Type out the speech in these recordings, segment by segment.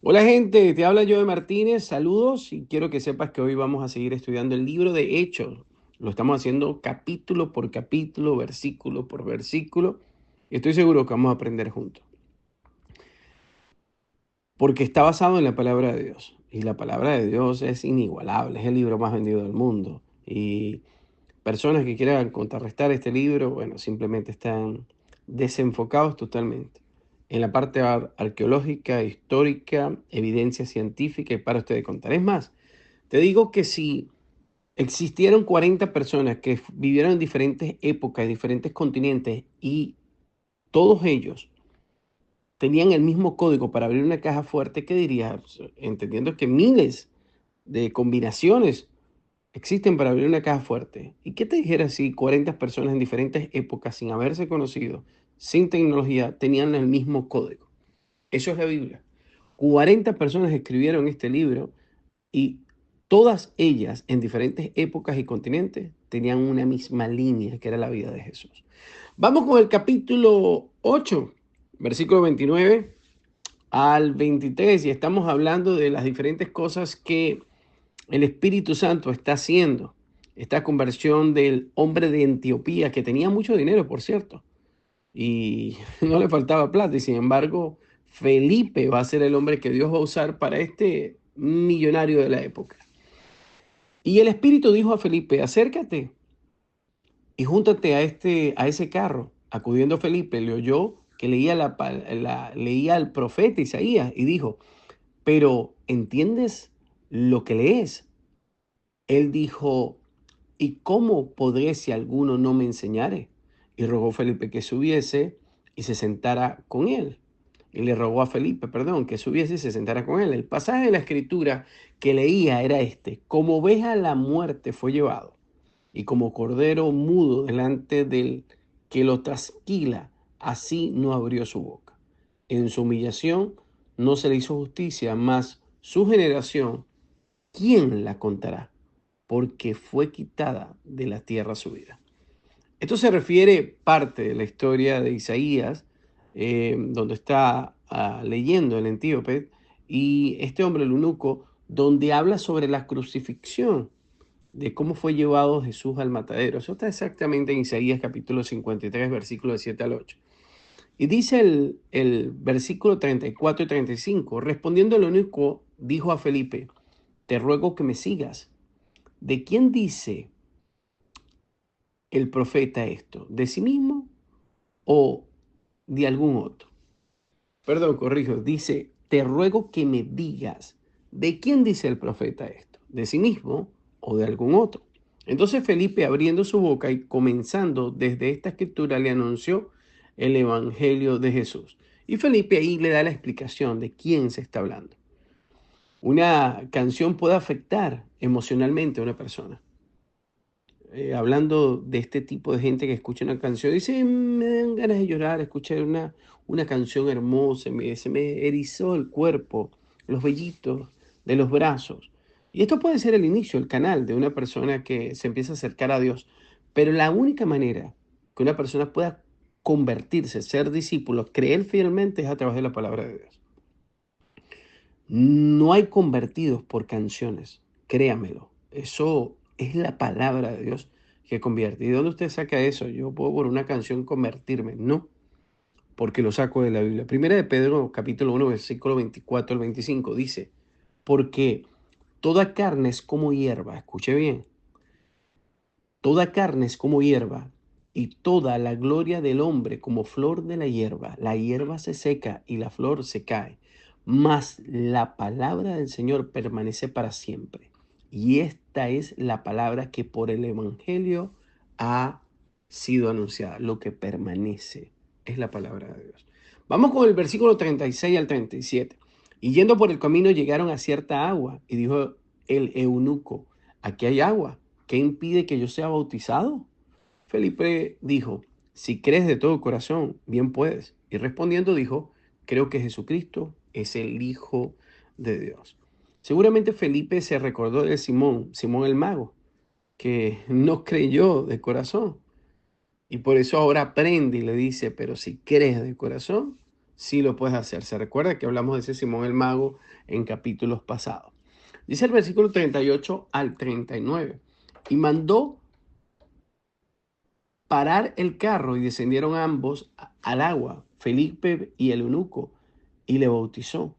Hola gente, te habla Joe Martínez, saludos y quiero que sepas que hoy vamos a seguir estudiando el libro de Hechos. Lo estamos haciendo capítulo por capítulo, versículo por versículo y estoy seguro que vamos a aprender juntos. Porque está basado en la palabra de Dios y la palabra de Dios es inigualable, es el libro más vendido del mundo. Y personas que quieran contrarrestar este libro, bueno, simplemente están desenfocados totalmente en la parte arqueológica, histórica, evidencia científica y para usted de contar. Es más, te digo que si existieron 40 personas que vivieron en diferentes épocas, en diferentes continentes y todos ellos tenían el mismo código para abrir una caja fuerte, ¿qué dirías? Entendiendo que miles de combinaciones existen para abrir una caja fuerte. ¿Y qué te dijera si 40 personas en diferentes épocas, sin haberse conocido, sin tecnología, tenían el mismo código? Eso es la Biblia. 40 personas escribieron este libro y todas ellas en diferentes épocas y continentes tenían una misma línea que era la vida de Jesús. Vamos con el capítulo 8, versículo 29 al 23 y estamos hablando de las diferentes cosas que el Espíritu Santo está haciendo. Esta conversión del hombre de Etiopía, que tenía mucho dinero, por cierto, y no le faltaba plata, y sin embargo, Felipe va a ser el hombre que Dios va a usar para este millonario de la época. Y el Espíritu dijo a Felipe, acércate y júntate a ese carro. Acudiendo Felipe, le oyó que leía al profeta Isaías y dijo, pero ¿entiendes lo que lees? Él dijo, ¿y cómo podré si alguno no me enseñare? Y rogó Felipe que subiese y se sentara con él. Y le rogó a Felipe, perdón, que subiese y se sentara con él. El pasaje de la escritura que leía era este: como oveja a la muerte fue llevado, y como cordero mudo delante del que lo trasquila, así no abrió su boca. En su humillación no se le hizo justicia, mas su generación, ¿quién la contará? Porque fue quitada de la tierra su vida. Esto se refiere parte de la historia de Isaías, donde está leyendo el etíope, y este hombre, el eunuco, donde habla sobre la crucifixión, de cómo fue llevado Jesús al matadero. Eso está exactamente en Isaías capítulo 53, versículos 7 al 8. Y dice el versículo 34 y 35, respondiendo el eunuco, dijo a Felipe, te ruego que me sigas. ¿De quién dice el profeta esto? ¿De sí mismo o de algún otro? Perdón, corrijo, dice, te ruego que me digas, ¿de quién dice el profeta esto? ¿De sí mismo o de algún otro? Entonces Felipe, abriendo su boca y comenzando desde esta escritura, le anunció el evangelio de Jesús. Y Felipe ahí le da la explicación de quién se está hablando. Una canción puede afectar emocionalmente a una persona. Hablando de este tipo de gente que escucha una canción, dice, me dan ganas de llorar, escuchar una canción hermosa, se me erizó el cuerpo, los vellitos de los brazos. Y esto puede ser el inicio, el canal de una persona que se empieza a acercar a Dios. Pero la única manera que una persona pueda convertirse, ser discípulo, creer fielmente es a través de la palabra de Dios. No hay convertidos por canciones, créamelo. Eso es la palabra de Dios que convierte. ¿Y de dónde usted saca eso? Yo puedo por una canción convertirme. No, porque lo saco de la Biblia. Primera de Pedro, capítulo 1, versículo 24 al 25, dice, porque toda carne es como hierba, escuche bien, toda carne es como hierba y toda la gloria del hombre como flor de la hierba. La hierba se seca y la flor se cae, mas la palabra del Señor permanece para siempre. Y esta es la palabra que por el Evangelio ha sido anunciada. Lo que permanece es la palabra de Dios. Vamos con el versículo 36 al 37. Y yendo por el camino llegaron a cierta agua y dijo el eunuco, aquí hay agua. ¿Qué impide que yo sea bautizado? Felipe dijo, si crees de todo corazón, bien puedes. Y respondiendo dijo, creo que Jesucristo es el Hijo de Dios. Seguramente Felipe se recordó de Simón, Simón el mago, que no creyó de corazón. Y por eso ahora aprende y le dice, pero si crees de corazón, sí lo puedes hacer. Se recuerda que hablamos de ese Simón el Mago en capítulos pasados. Dice el versículo 38 al 39. Y mandó parar el carro y descendieron ambos al agua, Felipe y el eunuco, y le bautizó.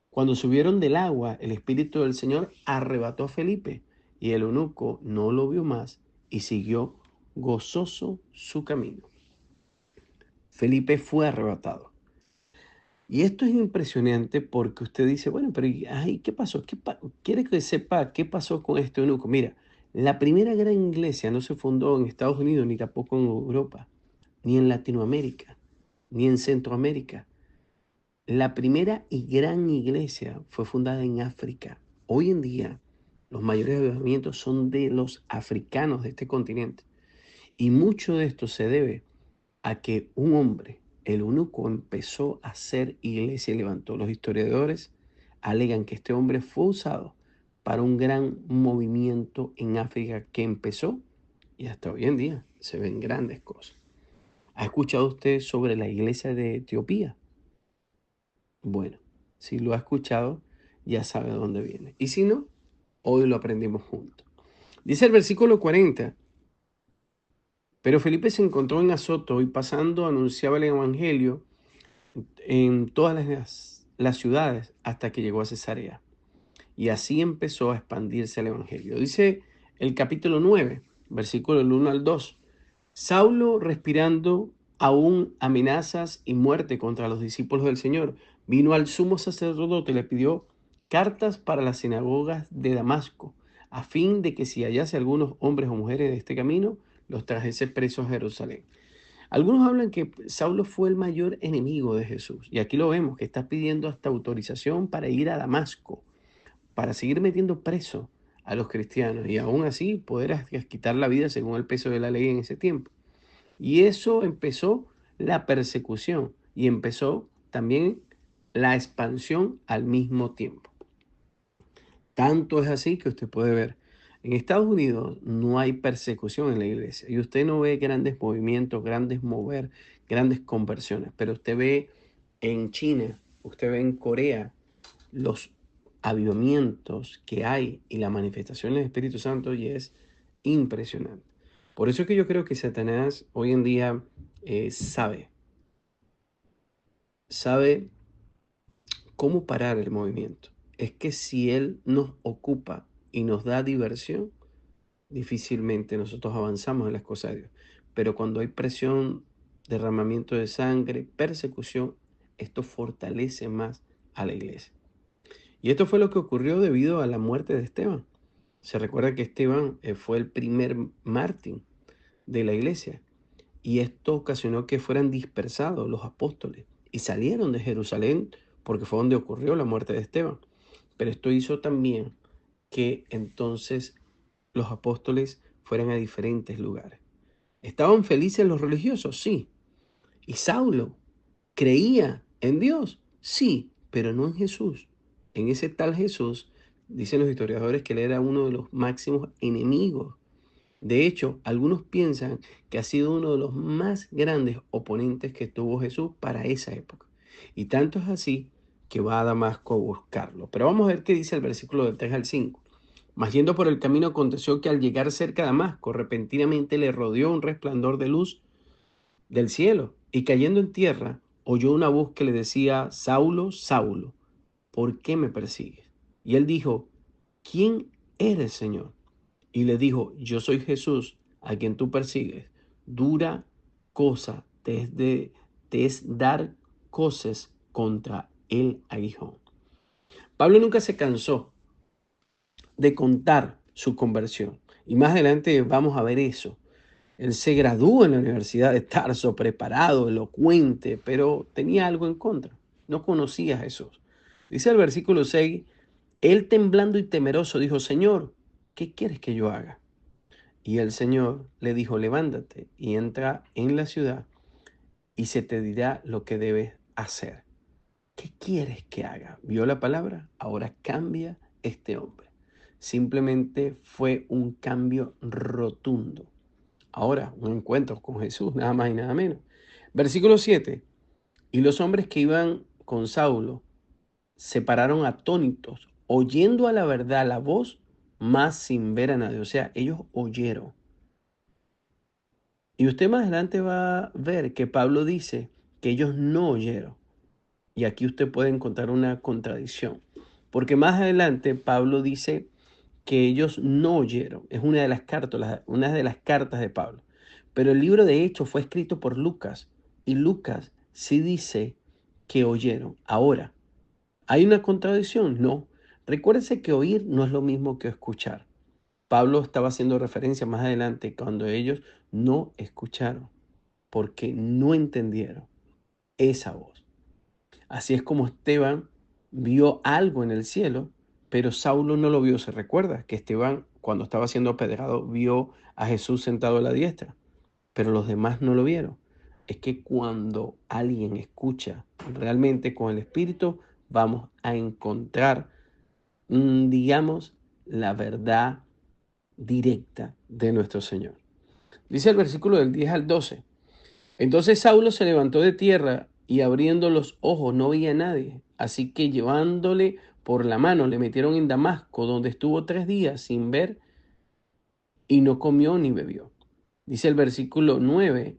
Cuando subieron del agua, el Espíritu del Señor arrebató a Felipe y el eunuco no lo vio más y siguió gozoso su camino. Felipe fue arrebatado. Y esto es impresionante porque usted dice, bueno, pero ay, ¿qué pasó? ¿Quiere que sepa qué pasó con este eunuco? Mira, la primera gran iglesia no se fundó en Estados Unidos ni tampoco en Europa, ni en Latinoamérica, ni en Centroamérica. La primera y gran iglesia fue fundada en África. Hoy en día, los mayores avivamientos son de los africanos de este continente. Y mucho de esto se debe a que un hombre, el eunuco, empezó a hacer iglesia y levantó. Los historiadores alegan que este hombre fue usado para un gran movimiento en África que empezó y hasta hoy en día se ven grandes cosas. ¿Ha escuchado usted sobre la iglesia de Etiopía? Bueno, si lo ha escuchado, ya sabe de dónde viene. Y si no, hoy lo aprendimos juntos. Dice el versículo 40. Pero Felipe se encontró en Azoto y pasando anunciaba el evangelio en todas las ciudades hasta que llegó a Cesarea. Y así empezó a expandirse el evangelio. Dice el capítulo 9, versículo del 1 al 2. Saulo, respirando aún amenazas y muerte contra los discípulos del Señor, vino al sumo sacerdote y le pidió cartas para las sinagogas de Damasco, a fin de que si hallase algunos hombres o mujeres de este camino, los trajese presos a Jerusalén. Algunos hablan que Saulo fue el mayor enemigo de Jesús. Y aquí lo vemos, que está pidiendo hasta autorización para ir a Damasco, para seguir metiendo preso a los cristianos y aún así poder quitar la vida según el peso de la ley en ese tiempo. Y eso empezó la persecución y empezó también la expansión al mismo tiempo. Tanto es así que usted puede ver, en Estados Unidos no hay persecución en la iglesia y usted no ve grandes movimientos, grandes mover, grandes conversiones, pero usted ve en China, usted ve en Corea los avivamientos que hay y la manifestación del Espíritu Santo y es impresionante. Por eso es que yo creo que Satanás hoy en día sabe cómo parar el movimiento. Es que si él nos ocupa y nos da diversión, difícilmente nosotros avanzamos en las cosas de Dios. Pero cuando hay presión, derramamiento de sangre, persecución, esto fortalece más a la iglesia. Y esto fue lo que ocurrió debido a la muerte de Esteban. Se recuerda que Esteban fue el primer mártir de la iglesia y esto ocasionó que fueran dispersados los apóstoles y salieron de Jerusalén porque fue donde ocurrió la muerte de Esteban. Pero esto hizo también que entonces los apóstoles fueran a diferentes lugares. ¿Estaban felices los religiosos? Sí. ¿Y Saulo creía en Dios? Sí, pero no en Jesús. En ese tal Jesús, dicen los historiadores que él era uno de los máximos enemigos. De hecho, algunos piensan que ha sido uno de los más grandes oponentes que tuvo Jesús para esa época. Y tanto es así que va a Damasco a buscarlo. Pero vamos a ver qué dice el versículo del 3 al 5. Mas yendo por el camino aconteció que al llegar cerca de Damasco, repentinamente le rodeó un resplandor de luz del cielo, y cayendo en tierra, oyó una voz que le decía, Saulo, Saulo, ¿por qué me persigues? Y él dijo, ¿quién eres, Señor? Y le dijo, yo soy Jesús, a quien tú persigues. Dura cosa te es dar cosas contra el aguijón. Pablo nunca se cansó de contar su conversión. Y más adelante vamos a ver eso. Él se graduó en la Universidad de Tarso, preparado, elocuente, pero tenía algo en contra. No conocía a Jesús. Dice el versículo 6, él temblando y temeroso dijo, Señor, ¿qué quieres que yo haga? Y el Señor le dijo, levántate y entra en la ciudad y se te dirá lo que debes hacer. ¿Qué quieres que haga? ¿Vio la palabra? Ahora cambia este hombre. Simplemente fue un cambio rotundo. Ahora, un encuentro con Jesús, nada más y nada menos. Versículo 7. Y los hombres que iban con Saulo se pararon atónitos, oyendo a la verdad la voz, mas sin ver a nadie. O sea, ellos oyeron. Y usted más adelante va a ver que Pablo dice que ellos no oyeron. Y aquí usted puede encontrar una contradicción. Porque más adelante Pablo dice que ellos no oyeron. Es una de las cartas de Pablo. Pero el libro de Hechos fue escrito por Lucas. Y Lucas sí dice que oyeron. Ahora, ¿hay una contradicción? No. Recuérdese que oír no es lo mismo que escuchar. Pablo estaba haciendo referencia más adelante cuando ellos no escucharon, porque no entendieron esa voz. Así es como Esteban vio algo en el cielo, pero Saulo no lo vio. Se recuerda que Esteban, cuando estaba siendo apedreado, vio a Jesús sentado a la diestra, pero los demás no lo vieron. Es que cuando alguien escucha realmente con el Espíritu, vamos a encontrar, digamos, la verdad directa de nuestro Señor. Dice el versículo del 10 al 12. Entonces Saulo se levantó de tierra y abriendo los ojos no veía a nadie. Así que llevándole por la mano le metieron en Damasco, donde estuvo 3 días sin ver y no comió ni bebió. Dice el versículo 9,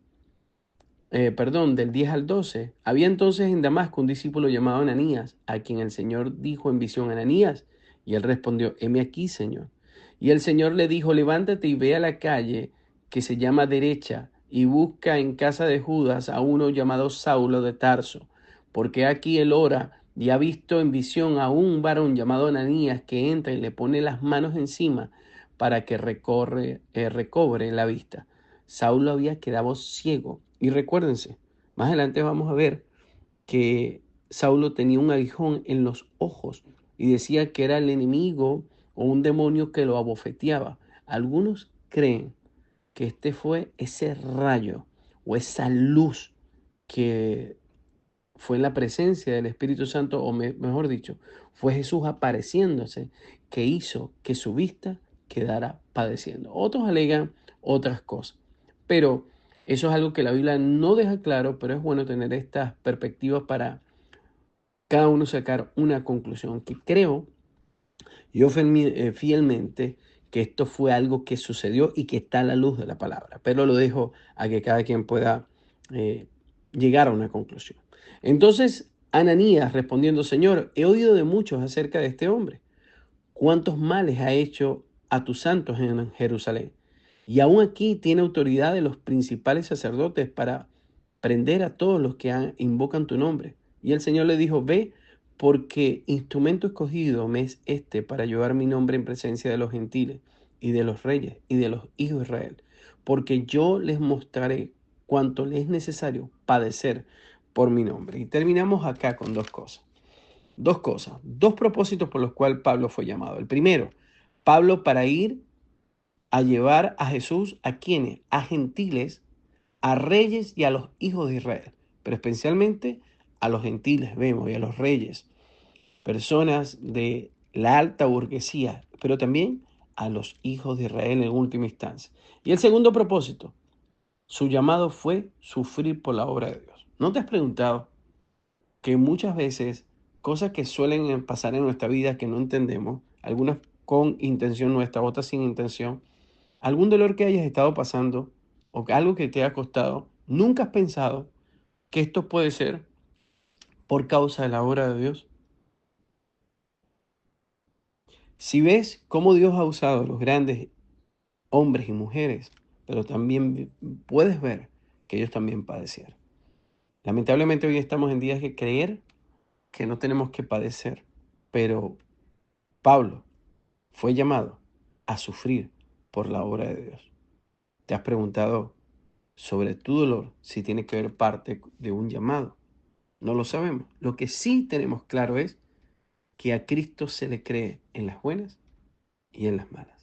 del 10 al 12. Había entonces en Damasco un discípulo llamado Ananías, a quien el Señor dijo en visión: Ananías. Y él respondió: heme aquí, Señor. Y el Señor le dijo: levántate y ve a la calle que se llama Derecha y busca en casa de Judas a uno llamado Saulo de Tarso, porque aquí él ora y ha visto en visión a un varón llamado Ananías que entra y le pone las manos encima para que recobre la vista. Saulo había quedado ciego. Y recuérdense, más adelante vamos a ver que Saulo tenía un aguijón en los ojos y decía que era el enemigo o un demonio que lo abofeteaba. Algunos creen que este fue ese rayo o esa luz que fue en la presencia del Espíritu Santo, o mejor dicho, fue Jesús apareciéndose, que hizo que su vista quedara padeciendo. Otros alegan otras cosas, pero eso es algo que la Biblia no deja claro, pero es bueno tener estas perspectivas para cada uno sacar una conclusión, que creo yo fielmente que esto fue algo que sucedió y que está a la luz de la palabra, pero lo dejo a que cada quien pueda eh, llegar a una conclusión. Entonces, Ananías respondiendo: Señor, he oído de muchos acerca de este hombre, cuántos males ha hecho a tus santos en Jerusalén. Y aún aquí tiene autoridad de los principales sacerdotes para prender a todos los que invocan tu nombre. Y el Señor le dijo: ve, porque instrumento escogido me es este para llevar mi nombre en presencia de los gentiles y de los reyes y de los hijos de Israel. Porque yo les mostraré cuánto les es necesario padecer por mi nombre. Y terminamos acá con dos propósitos por los cuales Pablo fue llamado. El primero, Pablo para ir a llevar a Jesús a quienes, a gentiles, a reyes y a los hijos de Israel, pero especialmente a los gentiles, vemos, y a los reyes, personas de la alta burguesía, pero también a los hijos de Israel en última instancia. Y el segundo propósito, su llamado fue sufrir por la obra de Dios. ¿No te has preguntado que muchas veces cosas que suelen pasar en nuestra vida que no entendemos, algunas con intención nuestra, otras sin intención, algún dolor que hayas estado pasando o que algo que te ha costado, nunca has pensado que esto puede ser por causa de la obra de Dios? Si ves cómo Dios ha usado a los grandes hombres y mujeres, pero también puedes ver que ellos también padecieron. Lamentablemente hoy estamos en días de creer que no tenemos que padecer, pero Pablo fue llamado a sufrir por la obra de Dios. ¿Te has preguntado sobre tu dolor si tiene que ver parte de un llamado? No lo sabemos. Lo que sí tenemos claro es que a Cristo se le cree en las buenas y en las malas.